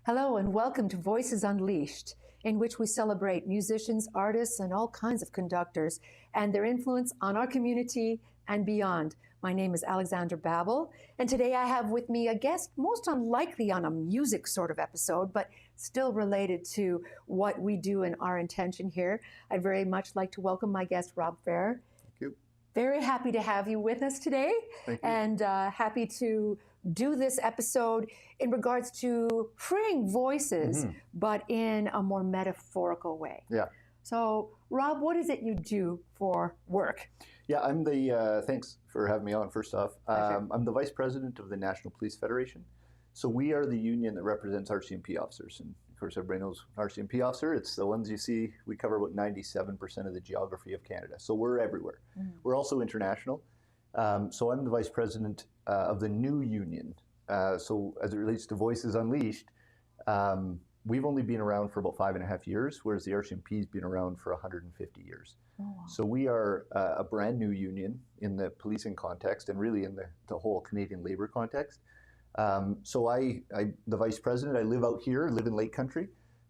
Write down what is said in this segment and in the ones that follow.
Hello and welcome to Voices Unleashed, in which we celebrate musicians, artists, and all kinds of conductors and their influence on our community and beyond. My name is Alexandra Babel, and today I have with me a guest most unlikely on a music sort of episode, but still related to what we do and our intention here. I'd very much like to welcome my guest, Rob Fair. Thank you. Very happy to have you with us today. Thank you. And happy to do this episode in regards to freeing voices, but in a more metaphorical way. Yeah. So, Rob, what is it you do for work? Yeah, I'm the, thanks for having me on, first off. Pleasure. I'm the Vice President of the National Police Federation. So we are the union that represents RCMP officers. And of course, everybody knows RCMP officer. It's the ones you see. We cover about 97% of the geography of Canada. So we're everywhere. We're also international. So I'm the Vice President of the new union. So as it relates to Voices Unleashed, we've only been around for about 5.5 years, whereas the RCMP's been around for 150 years. Oh, wow. So we are a brand new union in the policing context and really in the whole Canadian labor context. So I'm the Vice President. I live out here, live in Lake Country.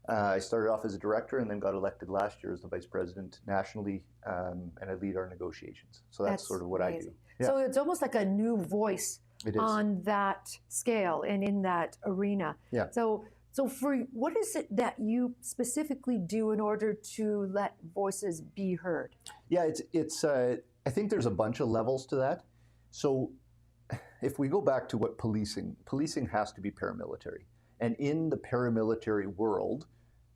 I started off as a director and then got elected last year as the Vice President nationally, and I lead our negotiations. So that's sort of what amazing. I do. Yeah. So it's almost like a new voice on that scale and in that arena. Yeah. So for what is it that you specifically do in order to let voices be heard? Yeah, it's. I think there's a bunch of levels to that. So if we go back to what policing has to be paramilitary. And in the paramilitary world,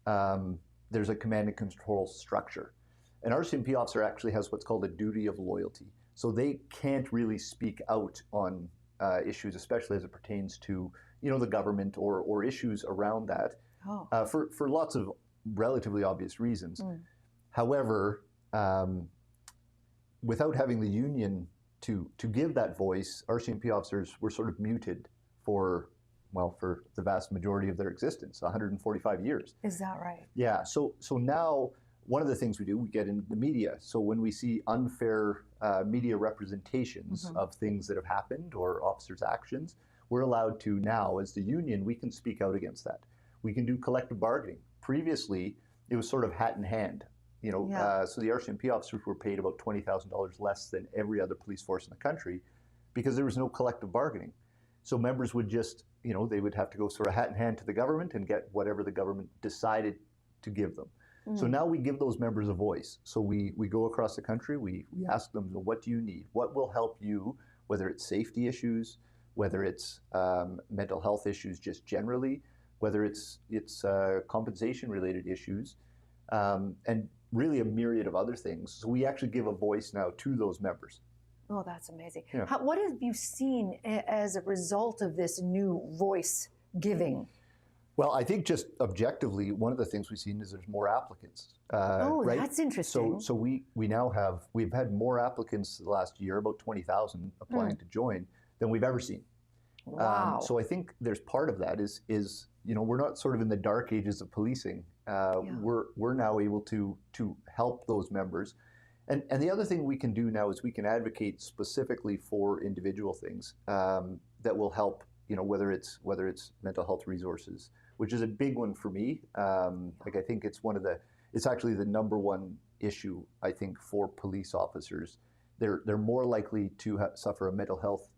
there's a command and control structure. An RCMP officer actually has what's called a duty of loyalty. So they can't really speak out on issues, especially as it pertains to, the government or issues around that, for lots of relatively obvious reasons. However, without having the union to give that voice, RCMP officers were sort of muted for the vast majority of their existence, 145 years. Is that right? Yeah. So now one of the things we do, we get into the media. So when we see unfair media representations of things that have happened or officers' actions, we're allowed to now, as the union, we can speak out against that. We can do collective bargaining. Previously, it was sort of hat in hand. So the RCMP officers were paid about $20,000 less than every other police force in the country because there was no collective bargaining. So members would just, they would have to go sort of hat in hand to the government and get whatever the government decided to give them. So now we give those members a voice. So we go across the country, we ask them, what do you need? What will help you, whether it's safety issues, whether it's mental health issues just generally, whether it's compensation-related issues, and really a myriad of other things. So we actually give a voice now to those members. Oh, that's amazing. Yeah. What have you seen as a result of this new voice giving? Well, I think just objectively, one of the things we've seen is there's more applicants. Right? That's interesting. So we've had more applicants the last year, about 20,000 applying to join, than we've ever seen. Wow. So I think there's part of that is we're not sort of in the dark ages of policing. We're now able to help those members. And the other thing we can do now is we can advocate specifically for individual things that will help, whether it's mental health resources, which is a big one for me. I think it's actually the number one issue, I think, for police officers. They're more likely to suffer a mental health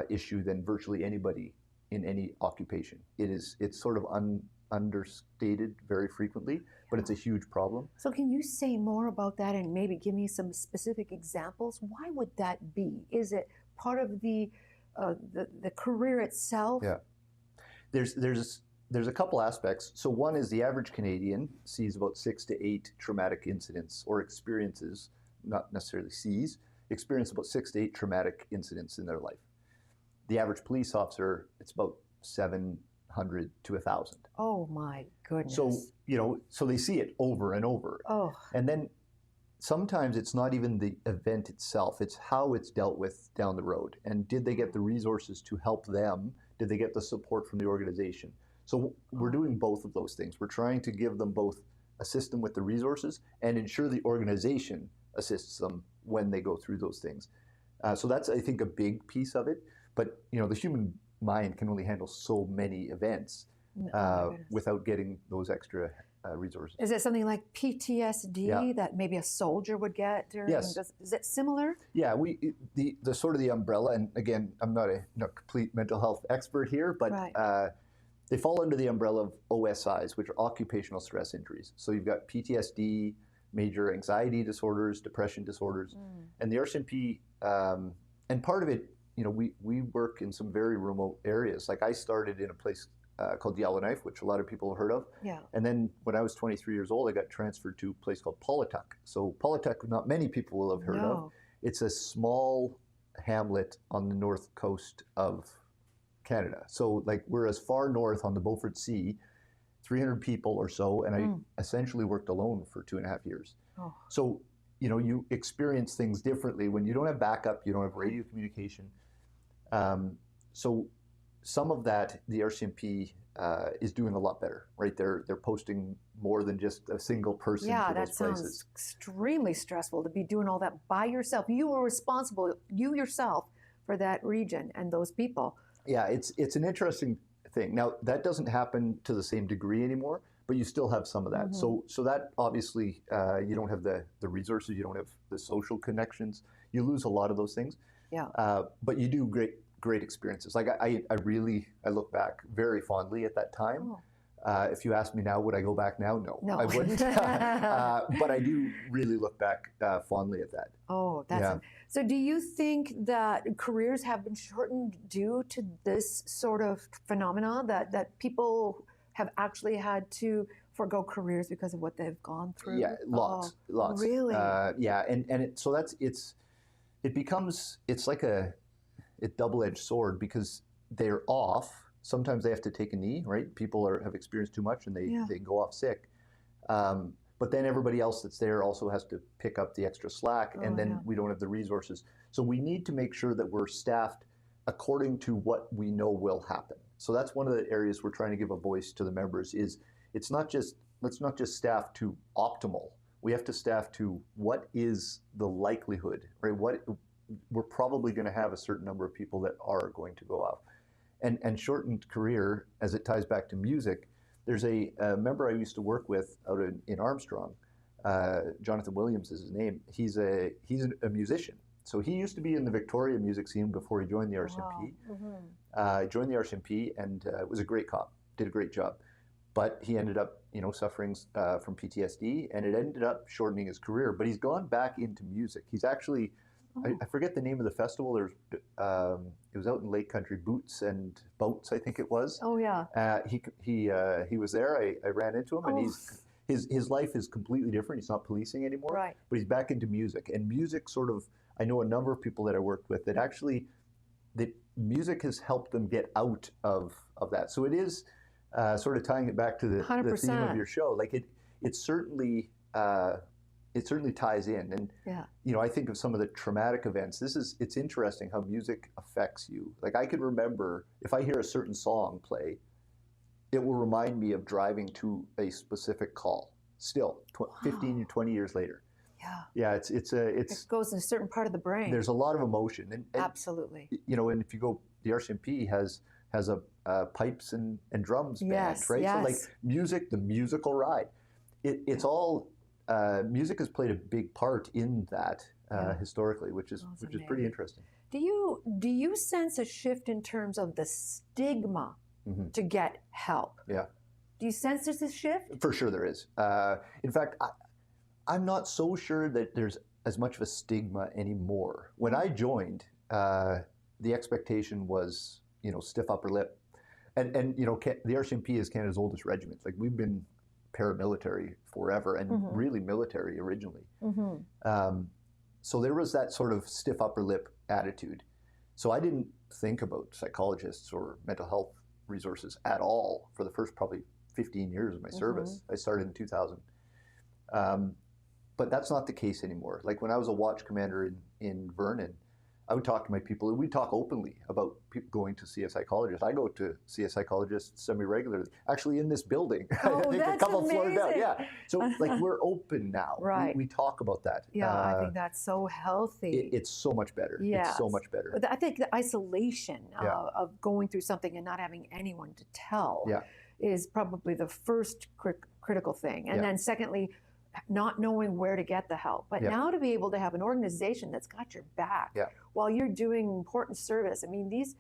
issue than virtually anybody in any occupation. It's sort of understated very frequently, but it's a huge problem. So can you say more about that and maybe give me some specific examples? Why would that be? Is it part of the career itself? Yeah, there's a couple aspects. So one is the average Canadian sees about 6 to 8 traumatic incidents or experiences, not necessarily experience about 6 to 8 traumatic incidents in their life. The average police officer, it's about 700 to 1,000. Oh my goodness. So they see it over and over. Oh. And then sometimes it's not even the event itself, it's how it's dealt with down the road. And did they get the resources to help them? Did they get the support from the organization? So we're doing both of those things. We're trying to give them both, assist them with the resources and ensure the organization assists them when they go through those things. So that's, I think, a big piece of it. But the human mind can only handle so many events. my goodness. without getting those extra resources. Is it something like PTSD Yeah. that maybe a soldier would get during? Yes. Is it similar? Yeah, the sort of the umbrella, and again, I'm not a complete mental health expert here, but Right. they fall under the umbrella of OSIs, which are occupational stress injuries. So you've got PTSD, major anxiety disorders, depression disorders, and the RCMP, and part of it, we work in some very remote areas. Like I started in a place called Yellowknife, which a lot of people have heard of. Yeah. And then when I was 23 years old, I got transferred to a place called Polituck. So Polituck, not many people will have heard of. No. It's a small hamlet on the north coast of Canada. So like we're as far north on the Beaufort Sea, 300 people or so, and I essentially worked alone for 2.5 years. Oh. So, you experience things differently when you don't have backup, you don't have radio communication. So some of that, the RCMP is doing a lot better, right? They're posting more than just a single person Yeah, to that those sounds places. extremely stressful to be doing all that by yourself. You were responsible, you yourself, for that region and those people. Yeah, it's an interesting thing. Now, that doesn't happen to the same degree anymore, but you still have some of that. So that obviously, you don't have the resources, you don't have the social connections. You lose a lot of those things. Yeah. But you do great experiences. Like I look back very fondly at that time. Oh. If you ask me now, would I go back now? No, No. I wouldn't. But I do really look back fondly at that. Oh, that's Yeah. So do you think that careers have been shortened due to this sort of phenomena, that people have actually had to forego careers because of what they've gone through? Yeah, lots. Really? Yeah, and it becomes like a double-edged sword because they're off. Sometimes they have to take a knee, right? People have experienced too much and they go off sick. But then everybody else that's there also has to pick up the extra slack, and then we don't have the resources. So we need to make sure that we're staffed according to what we know will happen. So that's one of the areas we're trying to give a voice to the members is let's not just staff to optimal. We have to staff to what is the likelihood, right? We're probably going to have a certain number of people that are going to go off. And shortened career, as it ties back to music, there's a member I used to work with out in Armstrong, Jonathan Williams is his name. He's a musician. So he used to be in the Victoria music scene before he joined the RCMP. Wow. Joined the RCMP and was a great cop, did a great job. But he ended up, suffering from PTSD, and it ended up shortening his career. But he's gone back into music. He's actually, I forget the name of the festival. There's, it was out in Lake Country, Boots and Boats, I think it was. Oh yeah. He was there. I ran into him, and his life is completely different. He's not policing anymore. Right. But he's back into music, and music sort of. I know a number of people that I worked with that actually, that music has helped them get out of that. So it is sort of tying it back to the theme of your show. Like it certainly ties in, and I think of some of the traumatic events. It's interesting how music affects you. Like I could remember if I hear a certain song play, it will remind me of driving to a specific call. Still, 15 or 20 years later. Yeah. It goes in a certain part of the brain. There's a lot of emotion, and absolutely. And if you go, the RCMP has a pipes and drums band, right? Yes. So like music, the musical ride. It's all. Music has played a big part in that historically, which is pretty interesting. Do you sense a shift in terms of the stigma to get help? Yeah. Do you sense there's a shift? For sure there is. In fact, I'm not so sure that there's as much of a stigma anymore. When I joined, the expectation was, stiff upper lip, and the RCMP is Canada's oldest regiment. Like we've been paramilitary forever, and really military originally. So there was that sort of stiff upper lip attitude. So I didn't think about psychologists or mental health resources at all for the first probably 15 years of my service. I started in 2000. But that's not the case anymore. Like when I was a watch commander in Vernon, I would talk to my people, and we'd talk openly about people going to see a psychologist. I go to see a psychologist semi-regularly, actually in this building. Oh, I think that's a couple floors down. amazing. Yeah. So like we're open now. Right. We talk about that. Yeah, I think that's so healthy. It's so much better. Yes. It's so much better. But I think the isolation of going through something and not having anyone to tell is probably the first critical thing. And then secondly, not knowing where to get the help. But now to be able to have an organization that's got your back while you're doing important service. I mean, these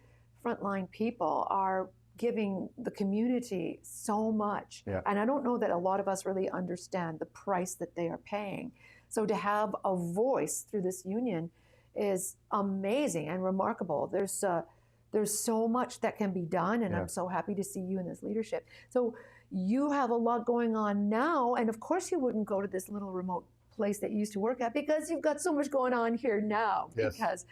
frontline people are giving the community so much. And I don't know that a lot of us really understand the price that they are paying. So to have a voice through this union is amazing and remarkable. There's so much that can be done, and I'm so happy to see you in this leadership. So you have a lot going on now, and of course you wouldn't go to this little remote place that you used to work at because you've got so much going on here now. Because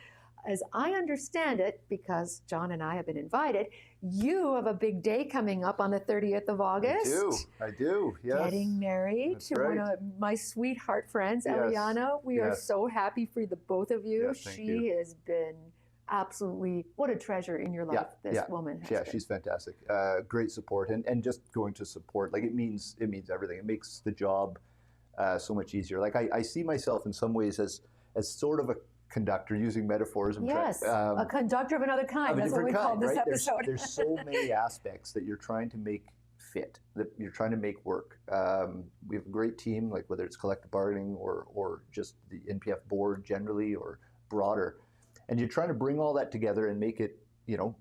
as I understand it, because John and I have been invited, you have a big day coming up on the 30th of August. I do, yes. Getting married to one of my sweetheart friends, Eliana. We are so happy for the both of you. She has been absolutely, what a treasure in your life this woman has been. She's fantastic. Great support, and just going to support, like it means everything. It makes the job so much easier. Like I see myself in some ways as sort of a conductor, using metaphors. A conductor of another kind. That's what we call this episode. There's so many aspects that you're trying to make fit, that you're trying to make work. We have a great team, like whether it's collective bargaining or just the NPF board generally or broader. And you're trying to bring all that together and make it,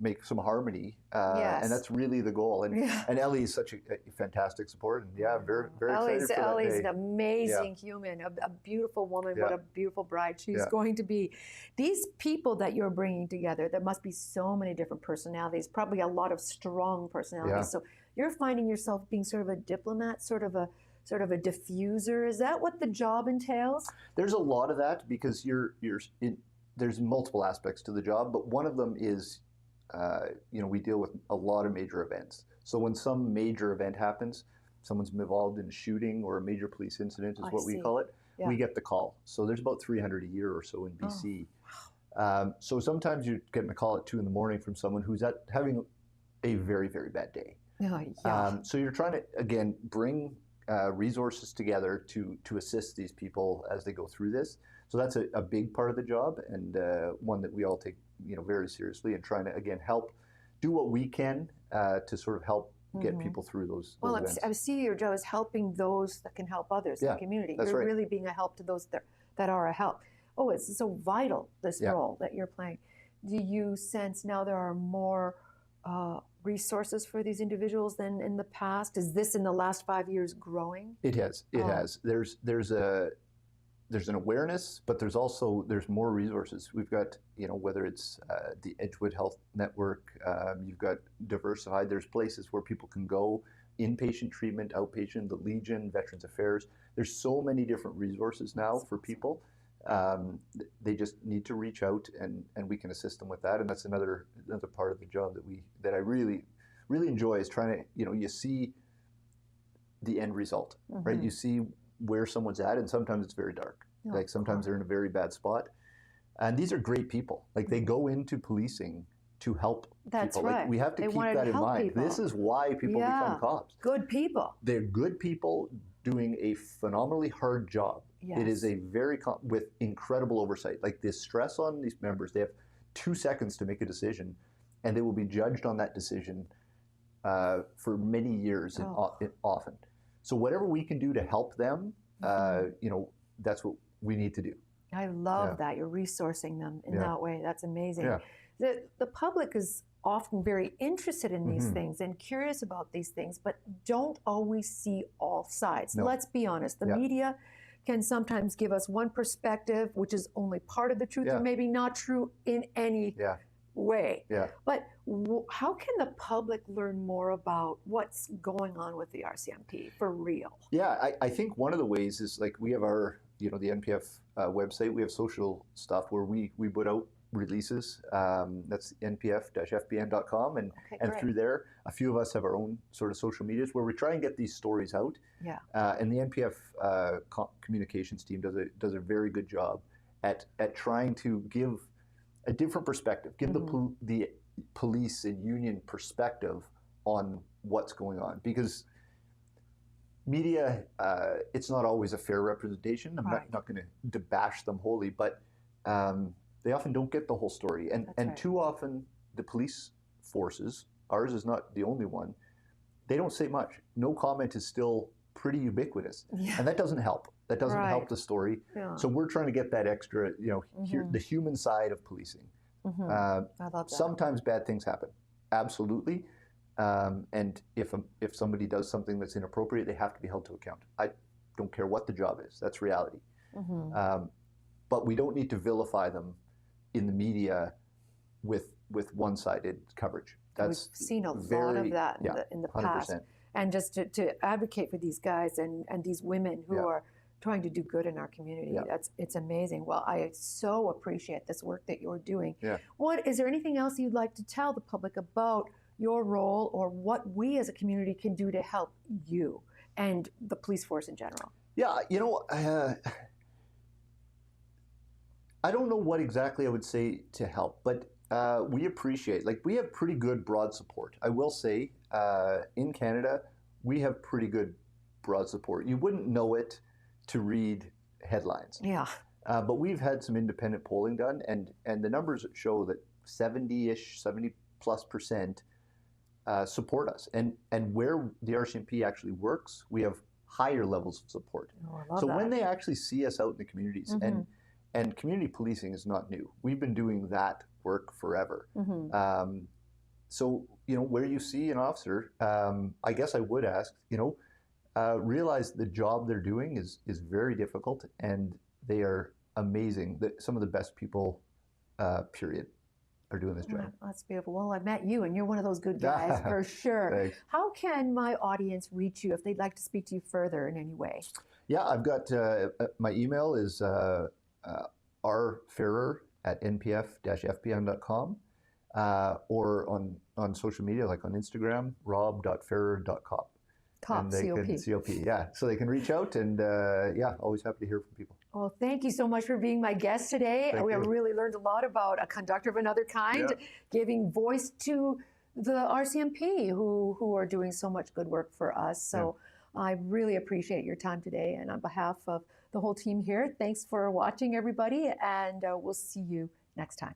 make some harmony. And that's really the goal. And Ellie is such a fantastic support. And very, very excited for that Ellie's day. an amazing human, a beautiful woman. What a beautiful bride she's going to be. These people that you're bringing together, there must be so many different personalities, probably a lot of strong personalities. So you're finding yourself being sort of a diplomat, sort of a diffuser. Is that what the job entails? There's a lot of that because there's multiple aspects to the job, but one of them is, we deal with a lot of major events. So when some major event happens, someone's involved in a shooting or a major police incident is what we call it, we get the call. So there's about 300 a year or so in BC. So sometimes you're getting a call at 2 a.m. from someone who's having a very, very bad day. So you're trying to, again, bring resources together to assist these people as they go through this. So that's a big part of the job, and one that we all take very seriously, and trying to, again, help do what we can to sort of help get people through those events. I see your job as helping those that can help others in the community. You're really being a help to those that are a help. Oh, it's so vital, this role that you're playing. Do you sense now there are more resources for these individuals than in the past? Is this in the last 5 years growing? It has. It has. There's an awareness, but there's more resources. We've got, whether it's the Edgewood Health Network, you've got Diversified. There's places where people can go, inpatient treatment, outpatient, the Legion, Veterans Affairs. There's so many different resources now for people. They just need to reach out, and we can assist them with that. And that's another part of the job that I really, really enjoy, is trying to, you see the end result, right? You see where someone's at, and sometimes it's very dark. Like sometimes they're in a very bad spot. And these are great people. Like they go into policing to help people. Right. Like, we have to keep that in mind. People. This is why people become cops. Good people. They're good people doing a phenomenally hard job. It is a with incredible oversight. Like the stress on these members, they have 2 seconds to make a decision, and they will be judged on that decision for many years and often. So whatever we can do to help them, that's what we need to do. I love that. You're resourcing them in that way. That's amazing. The public is often very interested in these things and curious about these things, but don't always see all sides. No. Let's be honest. The media can sometimes give us one perspective, which is only part of the truth, or maybe not true in any way. But how can the public learn more about what's going on with the RCMP for real? I think one of the ways is, like, we have our, the NPF website. We have social stuff where we put out releases. That's NPF-FPN.com, and through there, a few of us have our own sort of social medias where we try and get these stories out. And the NPF communications team does a very good job at trying to give a different perspective, give the police and union perspective on what's going on, because media, it's not always a fair representation. I'm not going to bash them wholly, but they often don't get the whole story. And too often the police forces, ours is not the only one, they don't say much. No comment is still pretty ubiquitous, Yeah. and that doesn't help. That doesn't Right. help the story. Yeah. So we're trying to get that extra, the human side of policing. I love that. Sometimes bad things happen, absolutely. And if somebody does something that's inappropriate, they have to be held to account. I don't care what the job is. That's reality. But we don't need to vilify them in the media with one-sided coverage. That's We've seen a lot very- of that yeah, in the past. 100%. And just to advocate for these guys and these women who Yeah. are trying to do good in our community. Yeah. It's amazing. Well, I so appreciate this work that you're doing. Yeah. Is there anything else you'd like to tell the public about your role or what we as a community can do to help you and the police force in general? Yeah, I don't know what exactly I would say to help, but we appreciate, we have pretty good broad support. I will say, in Canada, we have pretty good broad support. You wouldn't know it to read headlines. Yeah. But we've had some independent polling done, and the numbers show that 70+ % support us. And where the RCMP actually works, we have higher levels of support. Oh, I love So that. when they actually see us out in the communities, and community policing is not new. We've been doing that work forever. So, where you see an officer, I guess I would ask, realize the job they're doing is very difficult, and they are amazing. Some of the best people, period, are doing this job. That's beautiful. Well, I've met you, and you're one of those good guys for sure. Thanks. How can my audience reach you if they'd like to speak to you further in any way? Yeah, I've got my email is rferrer@npf-fpn.com, or on social media, like on Instagram, rob.ferrer.cop. COP, C-O-P. C-O-P, yeah. So they can reach out, and always happy to hear from people. Well, thank you so much for being my guest today. Thank We have you. really learned a lot about a conductor of another kind, giving voice to the RCMP who are doing so much good work for us. So I really appreciate your time today. And on behalf of the whole team here, thanks for watching, everybody, and we'll see you next time.